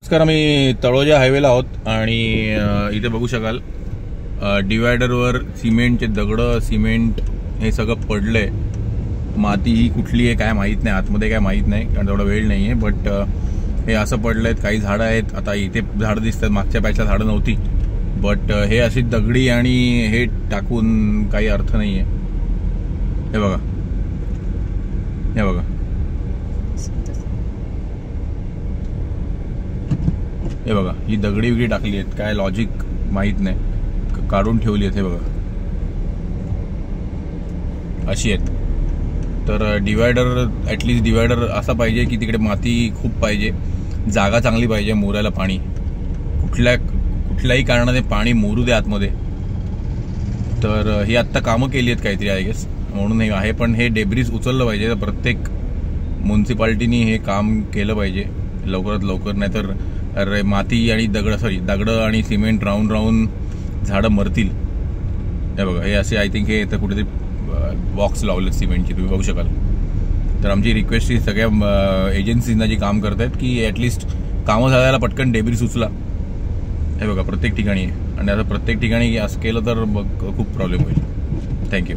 नमस्कार, आम्ही तळोजा हायवेला आहोत आणि इथे बघू शकाल डिवायडरवर सिमेंटचे दगड, सिमेंट हे सगळं पडलंय. माती ही कुठली आहे काय माहीत नाही, आतमध्ये काय माहीत नाही कारण तेवढा वेळ नाही आहे. बट हे असं पडलंय. काही झाडं आहेत, आता इथे झाडं दिसतात, मागच्या पॅचला झाडं नव्हती. बट हे अशी दगडी आणि हे टाकून काही अर्थ नाही आहे. हे बघा, हे बघा, हे बघा, ही दगडी वेगळी टाकली आहेत, काय लॉजिक माहीत नाही, काढून ठेवली आहेत. हे बघा, अशी आहेत. तर डिवायडर, ॲटलिस्ट डिवायडर असा पाहिजे की तिकडे माती खूप पाहिजे, जागा चांगली पाहिजे, मोरायला पाणी, कुठल्याही कारणाने पाणी मोरू दे आतमध्ये. तर ही आत्ता कामं केली आहेत काहीतरी आय गेस, म्हणून हे आहे. पण हे डेब्रिज उचललं पाहिजे. प्रत्येक म्युन्सिपाल्टीनी हे काम केलं पाहिजे लवकरात लवकर, नाहीतर अरे माती आणि दगड आणि सिमेंट राहून राहून झाडं मरतील. हे बघा, हे असे आय थिंक हे तर कुठेतरी बॉक्स लावले सिमेंटची, तुम्ही बघू शकाल. तर आमची रिक्वेस्ट ही सगळ्या एजन्सीजना जी काम करत आहेत की ॲटलिस्ट कामं झाल्याला पटकन डेब्रिज उचला. हे बघा, प्रत्येक ठिकाणी आहे आणि आता प्रत्येक ठिकाणी असं केलं तर खूप प्रॉब्लेम होईल. थँक्यू.